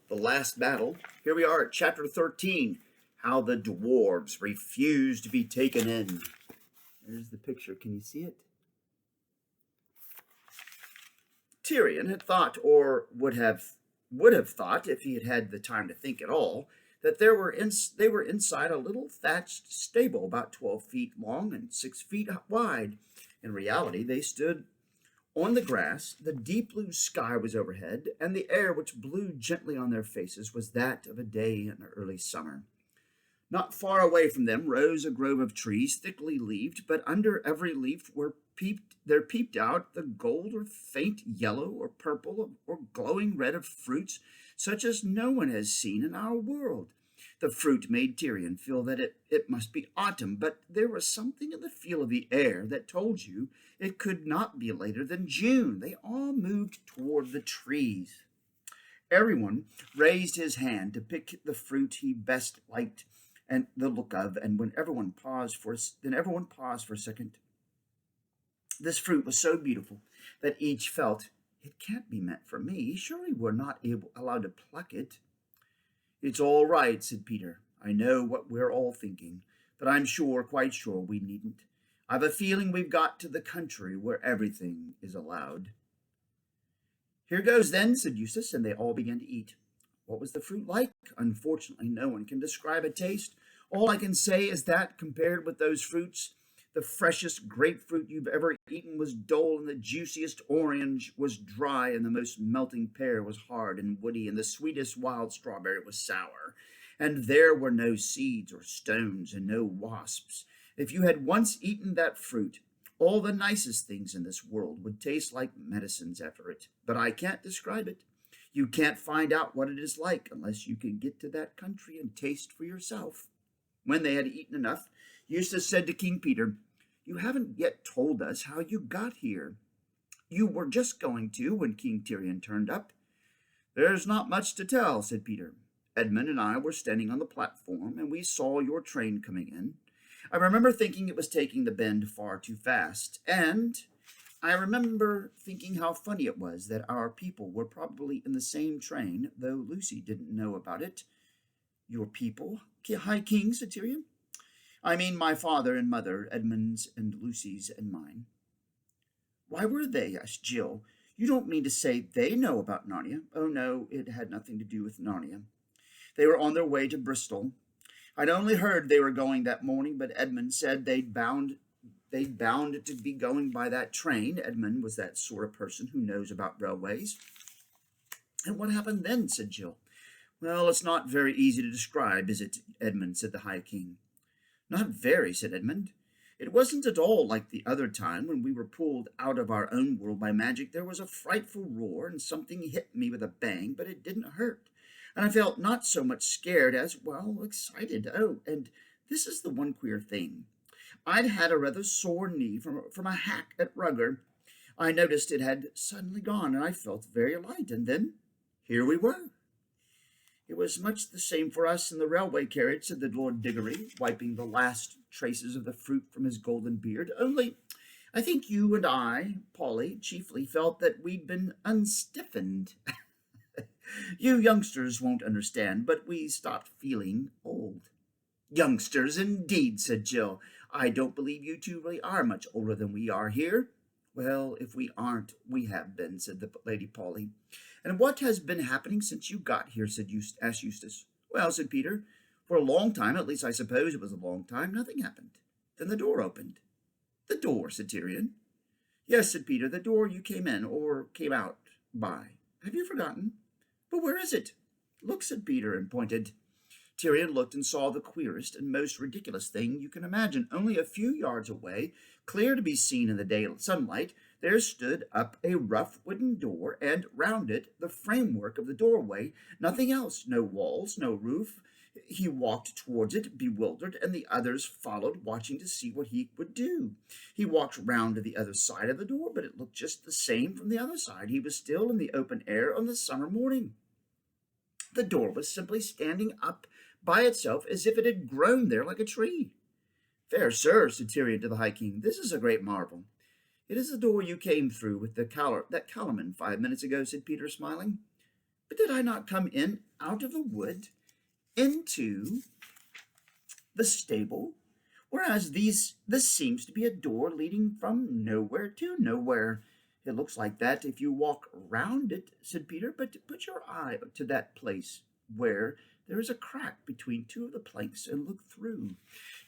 The last battle. Here we are at chapter 13. How the dwarves refuse to be taken in. There's the picture. Can you see it? Tyrion had thought, or would have thought, if he had had the time to think at all, that they were inside a little thatched stable about 12 feet long and 6 feet wide. In reality, they stood on the grass. The deep blue sky was overhead, and the air which blew gently on their faces was that of a day in early summer. Not far away from them rose a grove of trees, thickly leaved, but under every leaf there peeped out the gold or faint yellow or purple or glowing red of fruits such as no one has seen in our world. The fruit made Tyrion feel that it must be autumn, but there was something in the feel of the air that told you it could not be later than June. They all moved toward the trees. Everyone raised his hand to pick the fruit he best liked and the look of, and everyone paused for a second. This fruit was so beautiful that each felt, it can't be meant for me. Surely we're not allowed to pluck it. It's all right, said Peter. I know what we're all thinking, but I'm quite sure we needn't. I've a feeling we've got to the country where everything is allowed. Here goes then, said Eustace, and they all began to eat. What was the fruit like? Unfortunately, no one can describe a taste. All I can say is that, compared with those fruits, the freshest grapefruit you've ever eaten was dull, and the juiciest orange was dry, and the most melting pear was hard and woody, and the sweetest wild strawberry was sour. And there were no seeds or stones, and no wasps. If you had once eaten that fruit, all the nicest things in this world would taste like medicines after it. But I can't describe it. You can't find out what it is like unless you can get to that country and taste for yourself. When they had eaten enough, Eustace said to King Peter, You haven't yet told us how you got here. You were just going to when King Tyrion turned up. There's not much to tell, said Peter. Edmund and I were standing on the platform, and we saw your train coming in. I remember thinking it was taking the bend far too fast, and I remember thinking how funny it was that our people were probably in the same train, though Lucy didn't know about it. Your people, High King, said Tyrion. I mean my father and mother, Edmund's and Lucy's and mine. Why were they? Asked Jill. You don't mean to say they know about Narnia? Oh, no, it had nothing to do with Narnia. They were on their way to Bristol. I'd only heard they were going that morning, but Edmund said they'd bound to be going by that train. Edmund was that sort of person who knows about railways. And what happened then? Said Jill. Well, it's not very easy to describe, is it, Edmund? Said the High King. Not very, said Edmund. It wasn't at all like the other time when we were pulled out of our own world by magic. There was a frightful roar, and something hit me with a bang, but it didn't hurt. And I felt not so much scared as, well, excited. Oh, and this is the one queer thing. I'd had a rather sore knee from a hack at Rugger. I noticed it had suddenly gone, and I felt very light, and then here we were. It was much the same for us in the railway carriage, said the Lord Diggory, wiping the last traces of the fruit from his golden beard. Only, I think you and I, Polly, chiefly felt that we'd been unstiffened. You youngsters won't understand, but we stopped feeling old. Youngsters, indeed, said Jill. I don't believe you two really are much older than we are here. Well, if we aren't, we have been, said the Lady Polly. And what has been happening since you got here? Asked Eustace. Well, said Peter, for a long time, at least I suppose it was a long time, nothing happened. Then the door opened. The door, said Tyrion. Yes, said Peter, the door you came in, or came out, by. Have you forgotten? But where is it? Look, said Peter, and pointed. Tyrion looked and saw the queerest and most ridiculous thing you can imagine. Only a few yards away, clear to be seen in the day sunlight, there stood up a rough wooden door, and round it the framework of the doorway, nothing else, no walls, no roof. He walked towards it, bewildered, and the others followed, watching to see what he would do. He walked round to the other side of the door, but it looked just the same from the other side. He was still in the open air on the summer morning. The door was simply standing up by itself as if it had grown there like a tree. Fair sir, said Tyrion to the High King, this is a great marvel. It is the door you came through with that Calaman 5 minutes ago, said Peter, smiling. But did I not come in out of the wood into the stable? Whereas this seems to be a door leading from nowhere to nowhere. It looks like that if you walk round it, said Peter, but put your eye to that place where there is a crack between two of the planks and look through.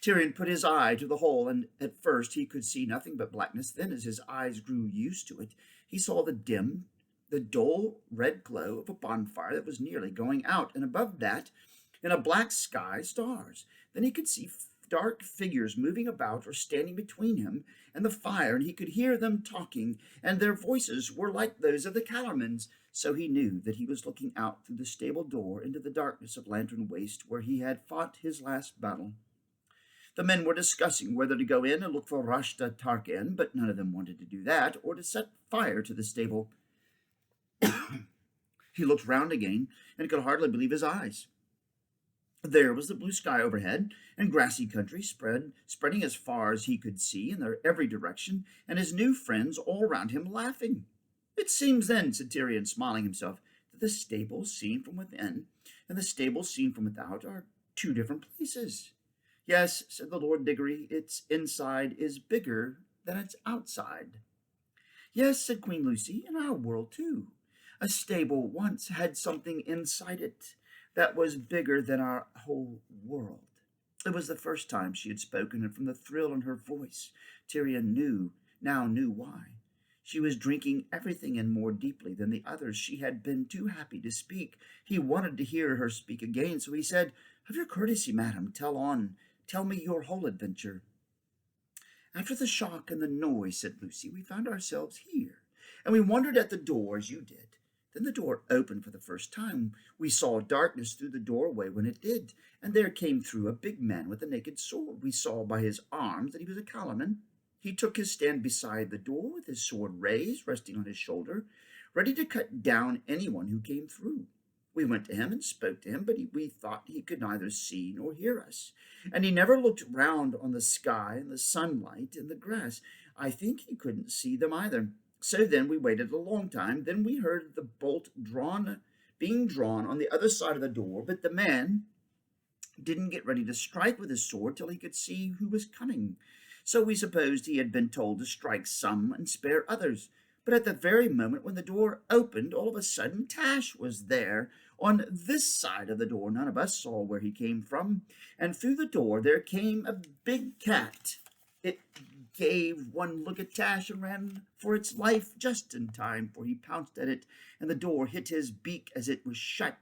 Tyrion put his eye to the hole, and at first he could see nothing but blackness. Then, as his eyes grew used to it, he saw the dull red glow of a bonfire that was nearly going out, and above that, in a black sky, stars. Then he could see dark figures moving about or standing between him and the fire, and he could hear them talking, and their voices were like those of the Calormens. So he knew that he was looking out through the stable door into the darkness of Lantern Waste, where he had fought his last battle. The men were discussing whether to go in and look for Rashta Tarkin, but none of them wanted to do that, or to set fire to the stable. He looked round again, and could hardly believe his eyes. There was the blue sky overhead, and grassy country spreading as far as he could see in every direction, and his new friends all round him laughing. It seems then, said Tyrion, smiling himself, that the stable seen from within and the stable seen from without are two different places. Yes, said the Lord Diggory, its inside is bigger than its outside. Yes, said Queen Lucy, in our world too. A stable once had something inside it that was bigger than our whole world. It was the first time she had spoken, and from the thrill in her voice, Tyrion now knew why. She was drinking everything in more deeply than the others. She had been too happy to speak. He wanted to hear her speak again, so he said, Of your courtesy, madam, tell me your whole adventure. After the shock and the noise, said Lucy, we found ourselves here, and we wondered at the door as you did. Then the door opened for the first time. We saw darkness through the doorway when it did, and there came through a big man with a naked sword. We saw by his arms that he was a Calormen. He took his stand beside the door with his sword raised, resting on his shoulder, ready to cut down anyone who came through. We went to him and spoke to him, but we thought he could neither see nor hear us. And he never looked round on the sky and the sunlight and the grass. I think he couldn't see them either. So then we waited a long time. Then we heard the bolt being drawn on the other side of the door, but the man didn't get ready to strike with his sword till he could see who was coming. So we supposed he had been told to strike some and spare others. But at the very moment when the door opened, all of a sudden Tash was there on this side of the door. None of us saw where he came from. And through the door there came a big cat. It gave one look at Tash and ran for its life just in time, for he pounced at it, and the door hit his beak as it was shut.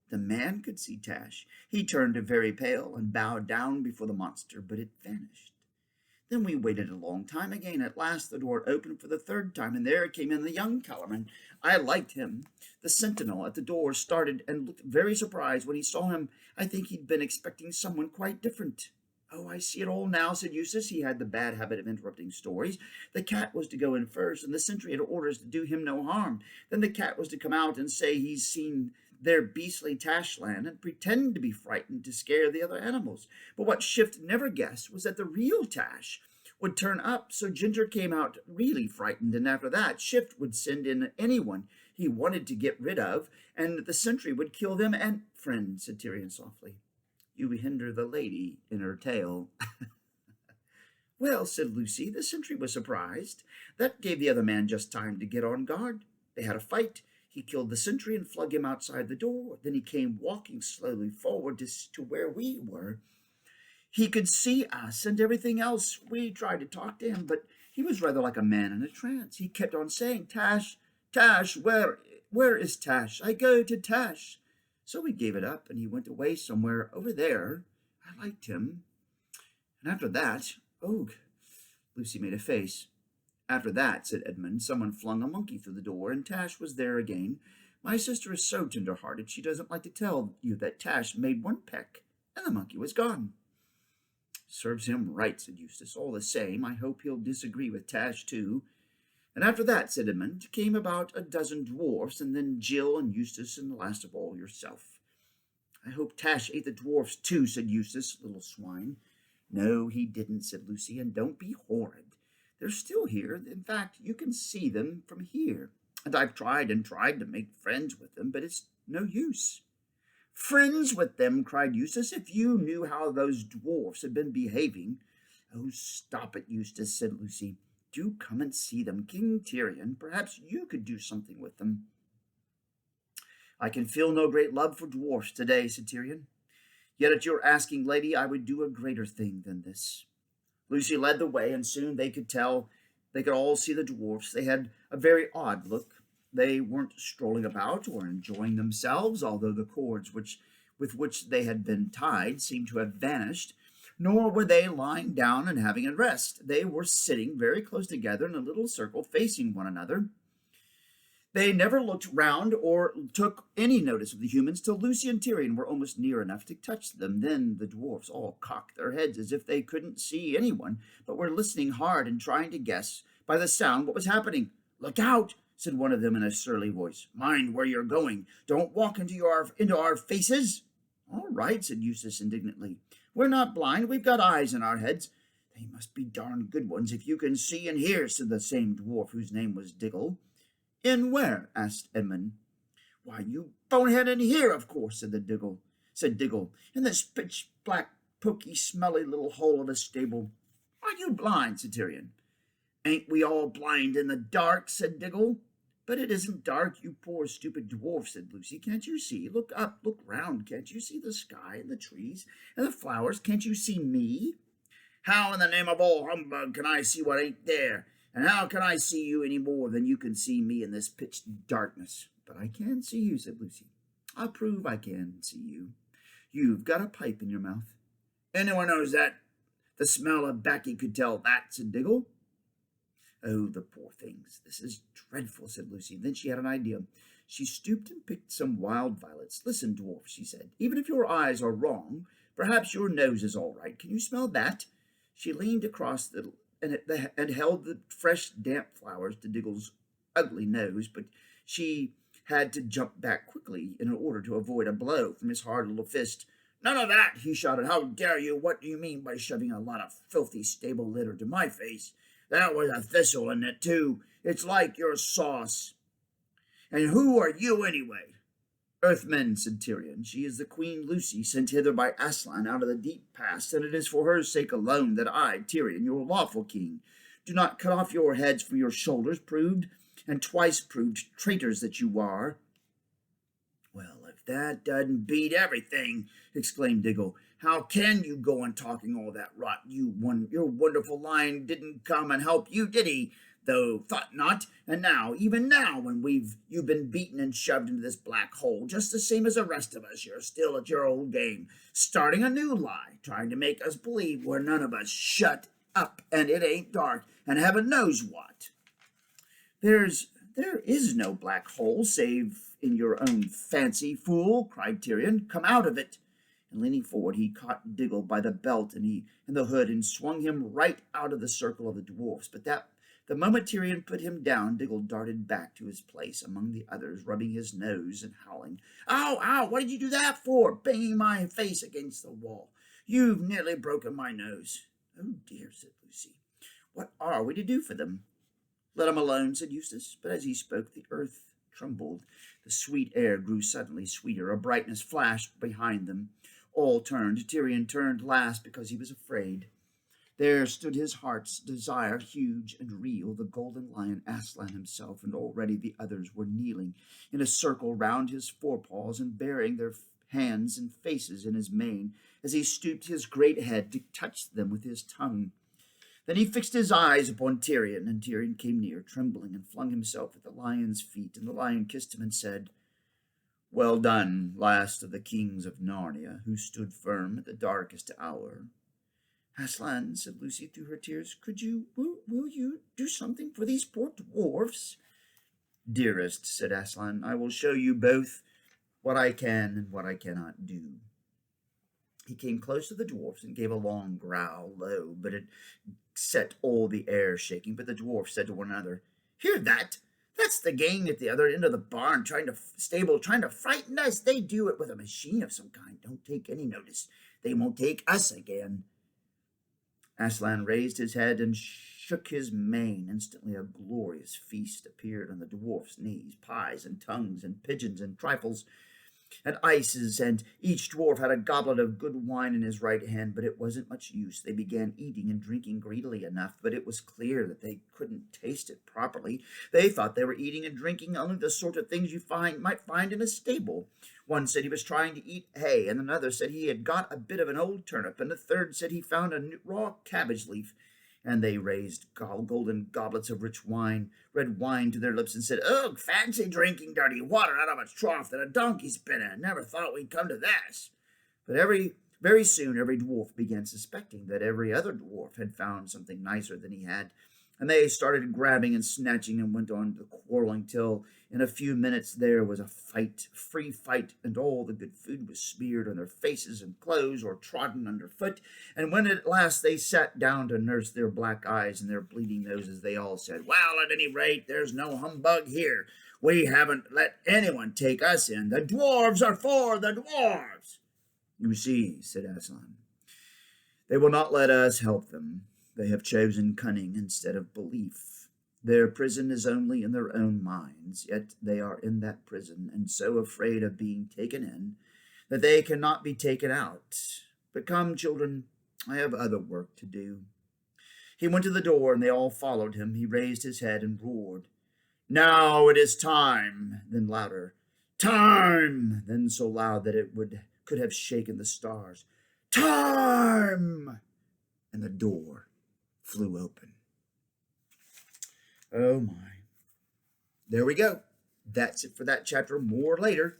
The man could see Tash. He turned very pale and bowed down before the monster, but it vanished. Then we waited a long time again. At last the door opened for the third time, and there came in the young Calormen. I liked him. The sentinel at the door started and looked very surprised when he saw him. I think he'd been expecting someone quite different. Oh, I see it all now, said Eustace. He had the bad habit of interrupting stories. The cat was to go in first, and the sentry had orders to do him no harm. Then the cat was to come out and say he's seen their beastly Tashland and pretend to be frightened to scare the other animals. But what Shift never guessed was that the real Tash would turn up, so Ginger came out really frightened, and after that Shift would send in anyone he wanted to get rid of, and the sentry would kill them. And, friend, said Tyrion softly, you hinder the lady in her tale. Well, said Lucy, the sentry was surprised. That gave the other man just time to get on guard. They had a fight. He killed the sentry and flung him outside the door. Then he came walking slowly forward to where we were. He could see us and everything else. We tried to talk to him, but he was rather like a man in a trance. He kept on saying, Tash, Tash, where is Tash? I go to Tash. So we gave it up, and he went away somewhere over there. I liked him. And after that, oh, Lucy made a face. After that, said Edmund, someone flung a monkey through the door, and Tash was there again. My sister is so tender-hearted, she doesn't like to tell you that Tash made one peck, and the monkey was gone. Serves him right, said Eustace. All the same, I hope he'll disagree with Tash, too. And after that, said Edmund, came about a dozen dwarfs, and then Jill and Eustace, and last of all, yourself. I hope Tash ate the dwarfs, too, said Eustace, little swine. No, he didn't, said Lucy, and don't be horrid. They're still here. In fact, you can see them from here. And I've tried and tried to make friends with them, but it's no use. Friends with them, cried Eustace. If you knew how those dwarfs had been behaving. Oh, stop it, Eustace, said Lucy. Do come and see them. King Tyrion, perhaps you could do something with them. I can feel no great love for dwarfs today, said Tyrion. Yet at your asking, lady, I would do a greater thing than this. Lucy led the way, and soon they could all see the dwarfs. They had a very odd look. They weren't strolling about or enjoying themselves, although the cords with which they had been tied seemed to have vanished, nor were they lying down and having a rest. They were sitting very close together in a little circle, facing one another. They never looked round or took any notice of the humans till Lucy and Tyrion were almost near enough to touch them. Then the dwarfs all cocked their heads as if they couldn't see anyone, but were listening hard and trying to guess by the sound what was happening. Look out, said one of them in a surly voice. Mind where you're going. Don't walk into our faces. All right, said Eustace indignantly. We're not blind. We've got eyes in our heads. They must be darn good ones if you can see and hear, said the same dwarf whose name was Diggle. In where? Asked Edmund. Why, you bonehead, in here, of course, said Diggle. In this pitch-black, poky, smelly little hole of a stable. Are you blind? Said Tyrion. Ain't we all blind in the dark? Said Diggle. But it isn't dark, you poor stupid dwarf, said Lucy. Can't you see? Look up, look round. Can't you see the sky and the trees and the flowers? Can't you see me? How in the name of all humbug can I see what ain't there? And how can I see you any more than you can see me in this pitch darkness? But I can see you, said Lucy. I'll prove I can see you. You've got a pipe in your mouth. Anyone knows that? The smell of baccy could tell that, said Diggle. Oh, the poor things. This is dreadful, said Lucy. Then she had an idea. She stooped and picked some wild violets. Listen, dwarf, she said. Even if your eyes are wrong, perhaps your nose is all right. Can you smell that? She leaned across and held the fresh, damp flowers to Diggle's ugly nose, but she had to jump back quickly in order to avoid a blow from his hard little fist. None of that, he shouted. How dare you? What do you mean by shoving a lot of filthy stable litter to my face? That was a thistle in it, too. It's like your sauce. And who are you, anyway? Earthmen, said Tyrion. She is the Queen Lucy, sent hither by Aslan out of the deep past, and it is for her sake alone that I, Tyrion, your lawful king, do not cut off your heads from your shoulders, proved, and twice proved traitors that you are. Well, if that doesn't beat everything, exclaimed Diggle, how can you go on talking all that rot? Your wonderful lion didn't come and help you, did he? Though thought not. And now, even now, when you've been beaten and shoved into this black hole, just the same as the rest of us, you're still at your old game, starting a new lie, trying to make us believe we're none of us. Shut up, and it ain't dark, and heaven knows what. There is no black hole, save in your own fancy, fool, cried Tyrion. Come out of it. And leaning forward, he caught Diggle by the belt and the hood and swung him right out of the circle of the dwarfs. But the moment Tyrion put him down, Diggle darted back to his place among the others, rubbing his nose and howling. Ow, ow, what did you do that for? Banging my face against the wall. You've nearly broken my nose. Oh, dear, said Lucy. What are we to do for them? Let 'em alone, said Eustace. But as he spoke, the earth trembled. The sweet air grew suddenly sweeter. A brightness flashed behind them. All turned. Tyrion turned last because he was afraid. There stood his heart's desire, huge and real, the golden lion Aslan himself, and already the others were kneeling in a circle round his forepaws and burying their hands and faces in his mane as he stooped his great head to touch them with his tongue. Then he fixed his eyes upon Tyrion, and Tyrion came near, trembling, and flung himself at the lion's feet, and the lion kissed him and said, Well done, last of the kings of Narnia, who stood firm at the darkest hour. Aslan, said Lucy through her tears, will you do something for these poor dwarfs? Dearest, said Aslan, I will show you both what I can and what I cannot do. He came close to the dwarfs and gave a long growl, low, but it set all the air shaking. But the dwarfs said to one another, Hear that? That's the gang at the other end of the barn trying to frighten us. They do it with a machine of some kind. Don't take any notice. They won't take us again. Aslan raised his head and shook his mane. Instantly a glorious feast appeared on the dwarfs' knees, pies and tongues and pigeons and trifles. and ices, and each dwarf had a goblet of good wine in his right hand, but it wasn't much use. They began eating and drinking greedily enough, but it was clear that they couldn't taste it properly. They thought they were eating and drinking only the sort of things you might find in a stable. One said he was trying to eat hay, and another said he had got a bit of an old turnip, and a third said he found a raw cabbage leaf. And they raised golden goblets of rich wine, red wine to their lips, and said, "Ugh, fancy drinking dirty water out of a trough that a donkey's been in. Never thought we'd come to this." But very soon every dwarf began suspecting that every other dwarf had found something nicer than he had, and they started grabbing and snatching and went on to quarreling till in a few minutes there was a fight, free fight, and all the good food was smeared on their faces and clothes or trodden underfoot. And when at last they sat down to nurse their black eyes and their bleeding noses, they all said, "Well, at any rate, there's no humbug here. We haven't let anyone take us in. The dwarves are for the dwarves." "You see," said Aslan, "they will not let us help them. They have chosen cunning instead of belief. Their prison is only in their own minds, yet they are in that prison and so afraid of being taken in that they cannot be taken out. But come, children, I have other work to do." He went to the door, and they all followed him. He raised his head and roared, "Now it is time!" Then louder, "Time!" Then so loud that could have shaken the stars. "Time!" And the door flew open. Oh my. There we go. That's it for that chapter. More later.